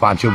5